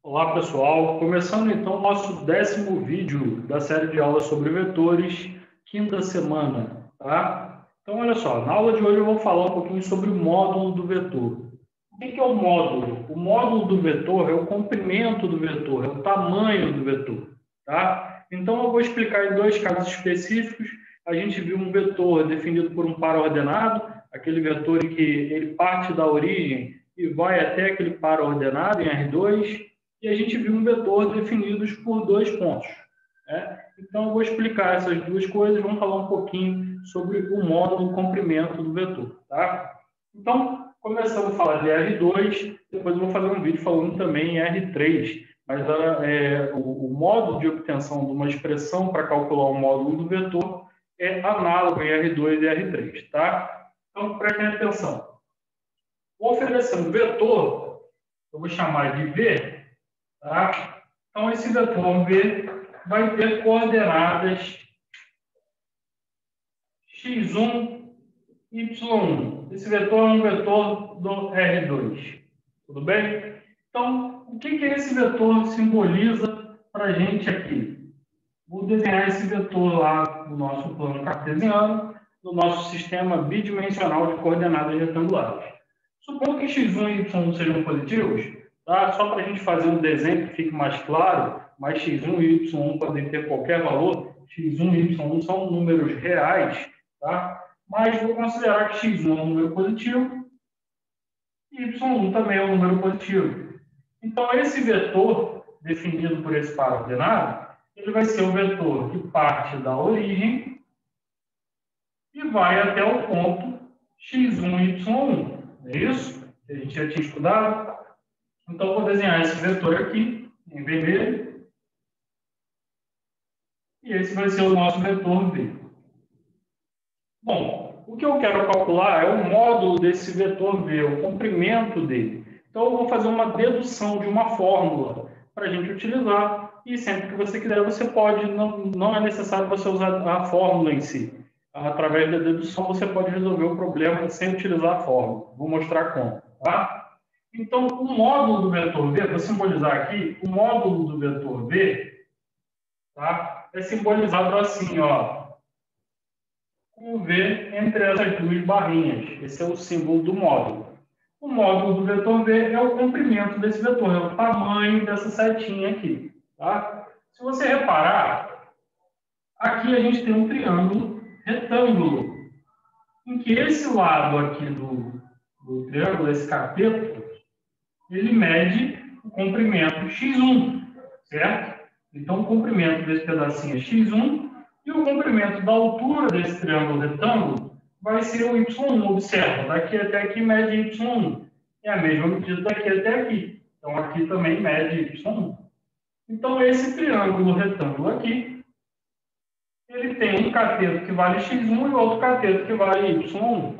Olá pessoal, começando então o nosso 10º vídeo da série de aulas sobre vetores, quinta semana, tá? Então olha só, na aula de hoje eu vou falar um pouquinho sobre o módulo do vetor. O que é o módulo? O módulo do vetor é o comprimento do vetor, é o tamanho do vetor, tá? Então eu vou explicar em dois casos específicos. A gente viu um vetor definido por um par ordenado, aquele vetor em que ele parte da origem e vai até aquele par ordenado em R2, e a gente viu um vetor definidos por dois pontos, né? Então, eu vou explicar essas duas coisas, vamos falar um pouquinho sobre o módulo comprimento do vetor, tá? Então, começando a falar de R2, depois eu vou fazer um vídeo falando também em R3, mas o módulo de obtenção de uma expressão para calcular o módulo do vetor é análogo em R2 e R3, tá? Então, prestem atenção. Vou oferecer um vetor, eu vou chamar de V, tá? Então, esse vetor V vai ter coordenadas x1, y1. Esse vetor é um vetor do R2. Tudo bem? Então, o que esse vetor simboliza para a gente aqui? Vou desenhar esse vetor lá no nosso plano cartesiano, no nosso sistema bidimensional de coordenadas retangulares. Supondo que x1 e y1 sejam positivos, tá? Só para a gente fazer um desenho que fique mais claro, mas x1 e y1 podem ter qualquer valor, x1 e y1 são números reais, tá? Mas vou considerar que x1 é um número positivo e y1 também é um número positivo. Então, esse vetor, definido por esse par ordenado, ele vai ser o vetor que parte da origem e vai até o ponto x1 e y1. É isso? Que a gente já tinha estudado. Então, eu vou desenhar esse vetor aqui, em vermelho. E esse vai ser o nosso vetor V. Bom, o que eu quero calcular é o módulo desse vetor V, o comprimento dele. Então, eu vou fazer uma dedução de uma fórmula para a gente utilizar. E sempre que você quiser, você pode, não é necessário você usar a fórmula em si. Através da dedução, você pode resolver o problema sem utilizar a fórmula. Vou mostrar como, tá? Então, o módulo do vetor V, vou simbolizar aqui, o módulo do vetor V, tá? É simbolizado assim, ó, com o V entre essas duas barrinhas. Esse é o símbolo do módulo. O módulo do vetor V é o comprimento desse vetor, é o tamanho dessa setinha aqui, tá? Se você reparar, aqui a gente tem um triângulo retângulo, em que esse lado aqui do triângulo, esse cateto, ele mede o comprimento x1, certo? Então, o comprimento desse pedacinho é x1 e o comprimento da altura desse triângulo retângulo vai ser o y1. Observa, daqui até aqui mede y1. É a mesma medida daqui até aqui. Então, aqui também mede y1. Então, esse triângulo retângulo aqui, ele tem um cateto que vale x1 e outro cateto que vale y1.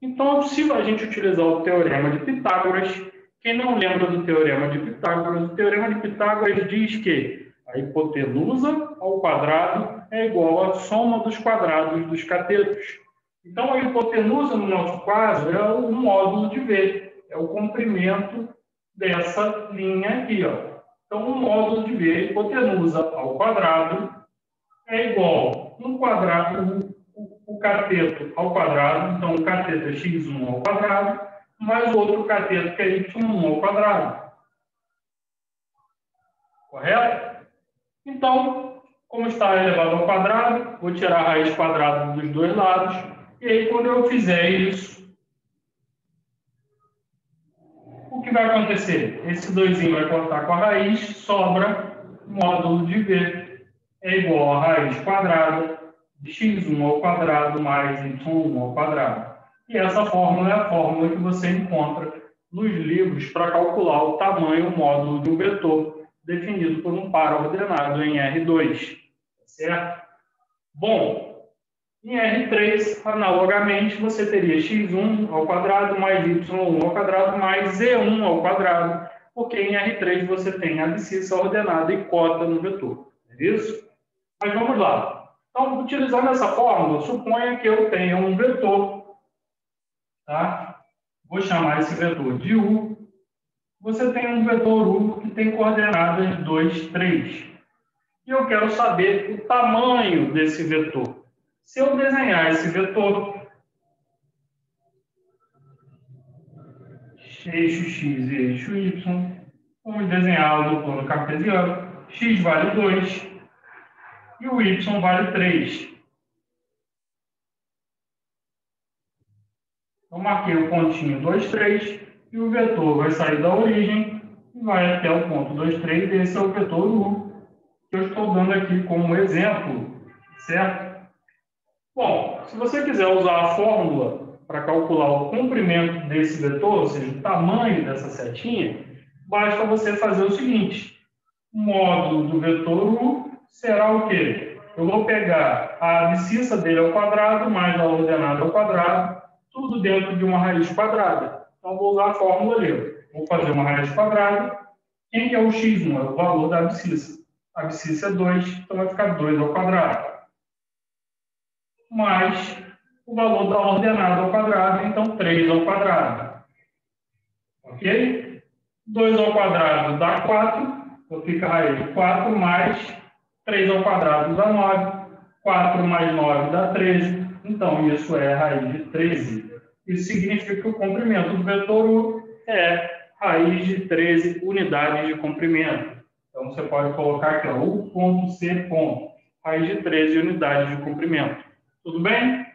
Então, se a gente utilizar o teorema de Pitágoras, quem não lembra do teorema de Pitágoras, o teorema de Pitágoras diz que a hipotenusa ao quadrado é igual à soma dos quadrados dos catetos. Então, a hipotenusa, no nosso caso, é o módulo de V, é o comprimento dessa linha aqui, ó. Então, o módulo de V, a hipotenusa ao quadrado, é igual um quadrado, o cateto ao quadrado, então o cateto é x1 ao quadrado, mais outro cateto que é y1 ao quadrado. Correto? Então, como está elevado ao quadrado, vou tirar a raiz quadrada dos dois lados, e aí quando eu fizer isso, o que vai acontecer? Esse 2 vai cortar com a raiz, sobra o módulo de V é igual a raiz quadrada de x1 ao quadrado mais y1 ao quadrado. E essa fórmula é a fórmula que você encontra nos livros para calcular o tamanho módulo de um vetor definido por um par ordenado em R2. Certo? Bom, em R3, analogamente, você teria x1 ao quadrado mais y1 ao quadrado mais z1 ao quadrado, porque em R3 você tem abscissa ordenada e cota no vetor. É isso? Mas vamos lá. Então, utilizando essa fórmula, suponha que eu tenha um vetor, tá? Vou chamar esse vetor de U. você tem um vetor U que tem coordenadas 2, 3. E eu quero saber o tamanho desse vetor. Se eu desenhar esse vetor, eixo x e eixo y, vamos desenhá-lo no plano cartesiano. X vale 2 e o y vale 3. Eu marquei o pontinho 2, 3 e o vetor vai sair da origem e vai até o ponto 2, 3. Esse é o vetor U que eu estou dando aqui como exemplo, certo? Bom, se você quiser usar a fórmula para calcular o comprimento desse vetor, ou seja, o tamanho dessa setinha, basta você fazer o seguinte: o módulo do vetor U será o quê? Eu vou pegar a abscissa dele ao quadrado mais a ordenada ao quadrado, tudo dentro de uma raiz quadrada. Então, vou usar a fórmula ali. Vou fazer uma raiz quadrada. Quem que é o x1? É o valor da abscissa. A abscissa é 2, então vai ficar 2 ao quadrado. Mais o valor da ordenada ao quadrado, então 3 ao quadrado. Ok? 2 ao quadrado dá 4, então fica a raiz de 4 mais 3 ao quadrado dá 9, 4 mais 9 dá 13, então isso é a raiz de 13. Isso significa que o comprimento do vetor U é raiz de 13 unidades de comprimento. Então você pode colocar aqui, ó, U ponto C ponto, raiz de 13 unidades de comprimento. Tudo bem?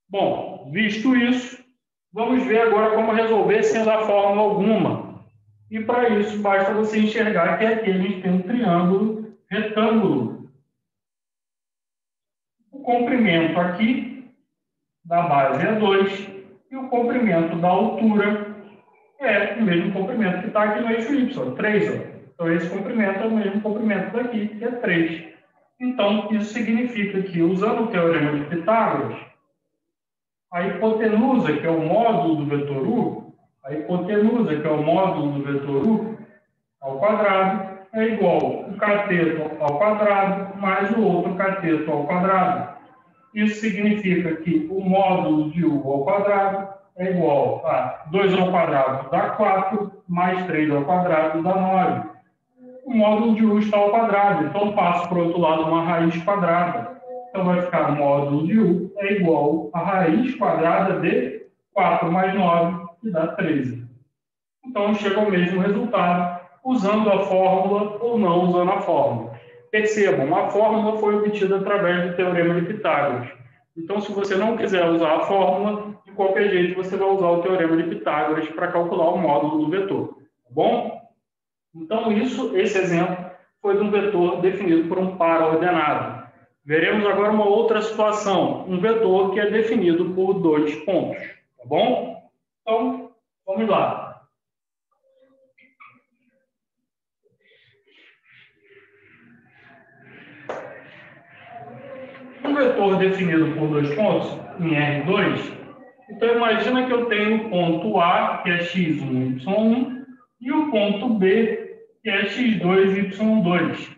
Bom, visto isso, vamos ver agora como resolver sem usar fórmula alguma. E para isso, basta você enxergar que aqui a gente tem um triângulo retângulo. O comprimento aqui da base é 2 e o comprimento da altura é o mesmo comprimento que está aqui no eixo Y, 3. Ó. Então, esse comprimento é o mesmo comprimento daqui, que é 3. Então, isso significa que, usando o teorema de Pitágoras, a hipotenusa, que é o módulo do vetor U, a hipotenusa, que é o módulo do vetor U, ao quadrado, é igual um cateto ao quadrado mais o outro cateto ao quadrado. Isso significa que o módulo de U ao quadrado é igual a 2 ao quadrado dá 4, mais 3 ao quadrado dá 9. O módulo de U está ao quadrado, então passo para o outro lado uma raiz quadrada. Então vai ficar o módulo de U é igual a raiz quadrada de 4 mais 9, que dá 13. Então chega ao mesmo resultado, usando a fórmula ou não usando a fórmula. Percebam, a fórmula foi obtida através do teorema de Pitágoras. Então, se você não quiser usar a fórmula, de qualquer jeito você vai usar o teorema de Pitágoras para calcular o módulo do vetor. Tá bom? Então, esse exemplo foi de um vetor definido por um par ordenado. Veremos agora uma outra situação, um vetor que é definido por 2 pontos. Tá bom? Então, vamos lá. Um vetor definido por 2 pontos, em R2, então imagina que eu tenho o ponto A, que é x1, y1, e o ponto B, que é x2, y2.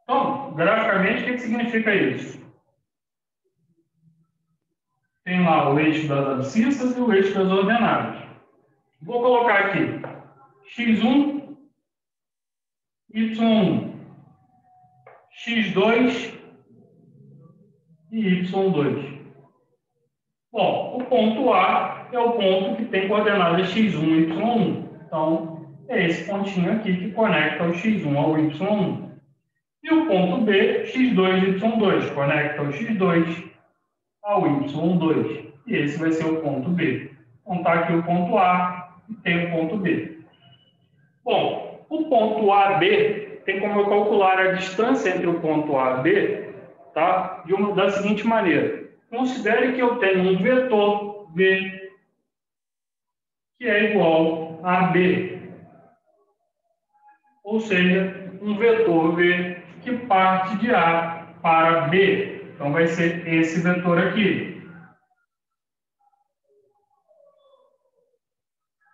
Então, graficamente, o que significa isso? Tem lá o eixo das abscissas e o eixo das ordenadas. Vou colocar aqui x1, y1, x2 e y2. Bom, o ponto A é o ponto que tem coordenadas x1 e y1. Então, é esse pontinho aqui que conecta o x1 ao y1. E o ponto B, x2 e y2, conecta o x2 ao y2. E esse vai ser o ponto B. Então, está aqui o ponto A e tem o ponto B. Bom, o ponto AB tem como eu calcular a distância entre o ponto A e B, tá? Da seguinte maneira. Considere que eu tenho um vetor V que é igual a B. Ou seja, um vetor V que parte de A para B. Então, vai ser esse vetor aqui.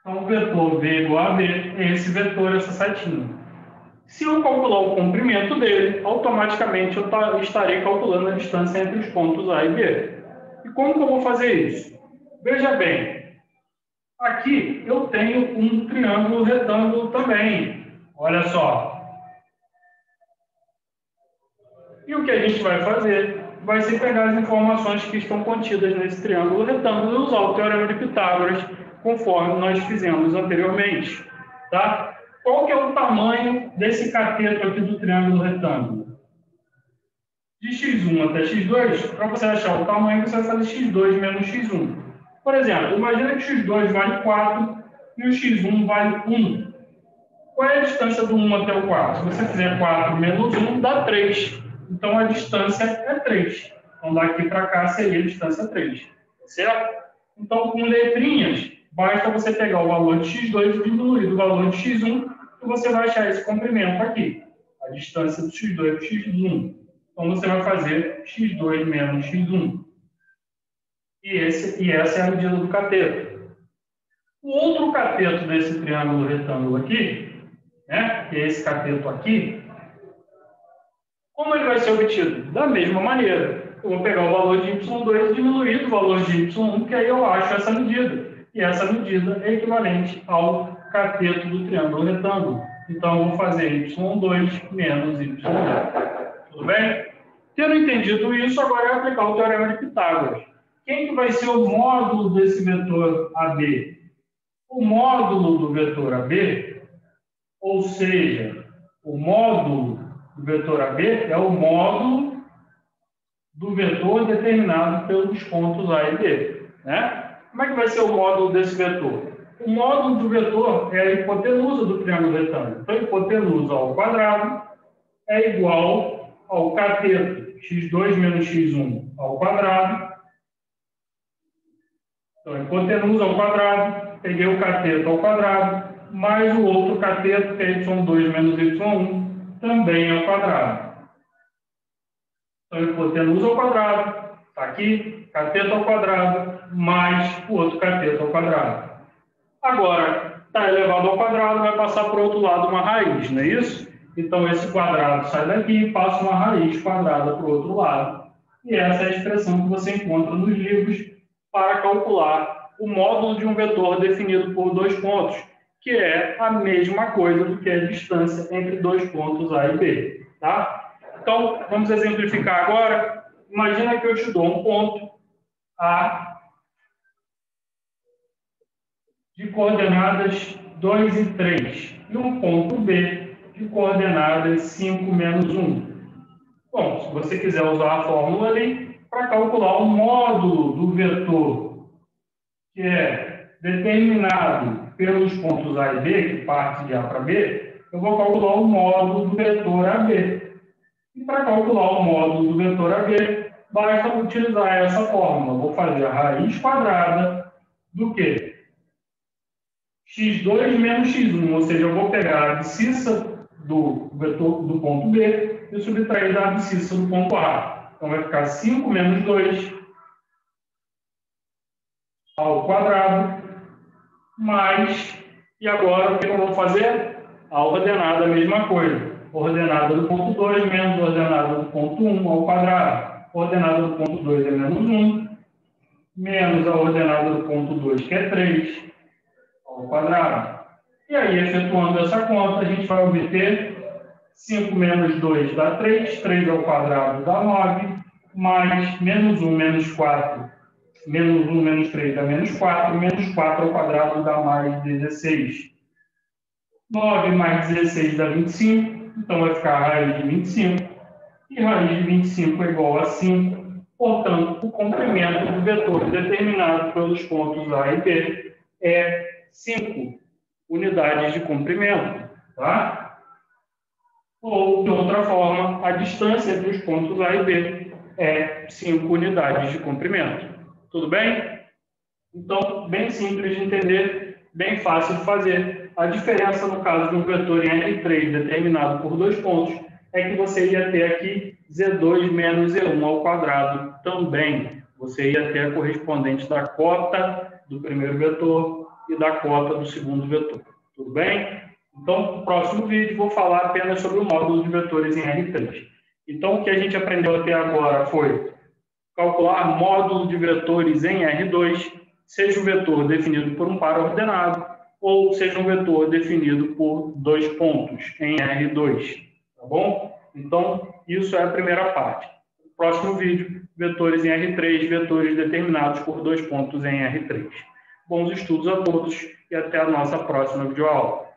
Então, o vetor V igual a B é esse vetor, essa setinha. Se eu calcular o comprimento dele, automaticamente eu estarei calculando a distância entre os pontos A e B. E como que eu vou fazer isso? Veja bem, Aqui eu tenho um triângulo retângulo também. Olha só. E o que a gente vai fazer vai ser pegar as informações que estão contidas nesse triângulo retângulo e usar o Teorema de Pitágoras, conforme nós fizemos anteriormente. Tá? Qual que é o tamanho desse cateto aqui do triângulo retângulo? De x1 até x2, para você achar o tamanho, você vai fazer x2 menos x1. Por exemplo, imagina que x2 vale 4 e o x1 vale 1. Qual é a distância do 1 até o 4? Se você fizer 4 menos 1, dá 3. Então, a distância é 3. Então, daqui para cá seria a distância 3. Certo? Então, com letrinhas, basta você pegar o valor de x2 e diminuir do valor de x1, e você vai achar esse comprimento aqui. A distância do x2 para o x1. Então, você vai fazer x2 menos x1. E essa é a medida do cateto. O outro cateto desse triângulo retângulo aqui, né, que é esse cateto aqui, como ele vai ser obtido? Da mesma maneira. Eu vou pegar o valor de y2 e diminuir do valor de y1, que aí eu acho essa medida. E essa medida é equivalente ao cateto do triângulo retângulo. Então, eu vou fazer y2 menos y1. Tudo bem? Tendo entendido isso, agora é aplicar o Teorema de Pitágoras. Quem que vai ser o módulo desse vetor AB? O módulo do vetor AB, ou seja, o módulo do vetor AB é o módulo do vetor determinado pelos pontos A e B. Né? Como é que vai ser o módulo desse vetor? O módulo do vetor é a hipotenusa do triângulo retângulo. Então, a hipotenusa ao quadrado é igual ao cateto x2 menos x1 ao quadrado. Então, a hipotenusa ao quadrado, peguei o cateto ao quadrado, mais o outro cateto, que é y2 menos y1, também ao quadrado. Então, hipotenusa ao quadrado, está aqui, cateto ao quadrado, mais o outro cateto ao quadrado. Agora, está elevado ao quadrado, vai passar para o outro lado uma raiz, não é isso? Então, esse quadrado sai daqui e passa uma raiz quadrada para o outro lado. E essa é a expressão que você encontra nos livros para calcular o módulo de um vetor definido por dois pontos, que é a mesma coisa do que a distância entre dois pontos A e B. Tá? Então, vamos exemplificar agora. Imagina que eu te dou um ponto A de coordenadas 2 e 3 e um ponto B de coordenadas 5 menos 1. Bom, se você quiser usar a fórmula ali para calcular o módulo do vetor, que é determinado pelos pontos A e B, que parte de A para B, eu vou calcular o módulo do vetor AB. E para calcular o módulo do vetor AB, basta utilizar essa fórmula. Vou fazer a raiz quadrada do quê? x2 menos x1, ou seja, eu vou pegar a abscissa do vetor do ponto B e subtrair da abscissa do ponto A. Então, vai ficar 5 menos 2 ao quadrado, mais, e agora o que eu vou fazer? A ordenada, a mesma coisa. Ordenada do ponto 2 menos ordenada do ponto 1 ao quadrado. Ordenada do ponto 2 é menos 1, menos a ordenada do ponto 2, que é 3, ao quadrado. E aí, efetuando essa conta, a gente vai obter 5 menos 2 dá 3, 3 ao quadrado dá 9, mais menos 1 menos 4, menos 1 menos 3 dá menos 4, menos 4 ao quadrado dá mais 16. 9 mais 16 dá 25, então vai ficar a raiz de 25, e raiz de 25 é igual a 5, portanto, o comprimento do vetor determinado pelos pontos A e B é 5 unidades de comprimento, tá? Ou, de outra forma, a distância entre os pontos A e B é 5 unidades de comprimento. Tudo bem? Então, bem simples de entender, bem fácil de fazer. A diferença, no caso de um vetor em R3 determinado por dois pontos, é que você ia ter aqui Z2 menos Z1 ao quadrado também. Você ia ter a correspondente da cota do primeiro vetor e da cota do segundo vetor. Tudo bem? Então, no próximo vídeo, vou falar apenas sobre o módulo de vetores em R3. Então, o que a gente aprendeu até agora foi calcular módulo de vetores em R2, seja um vetor definido por um par ordenado, ou seja um vetor definido por 2 pontos em R2, tá bom? Então, isso é a primeira parte. No próximo vídeo, vetores em R3, vetores determinados por 2 pontos em R3. Bons estudos a todos e até a nossa próxima videoaula.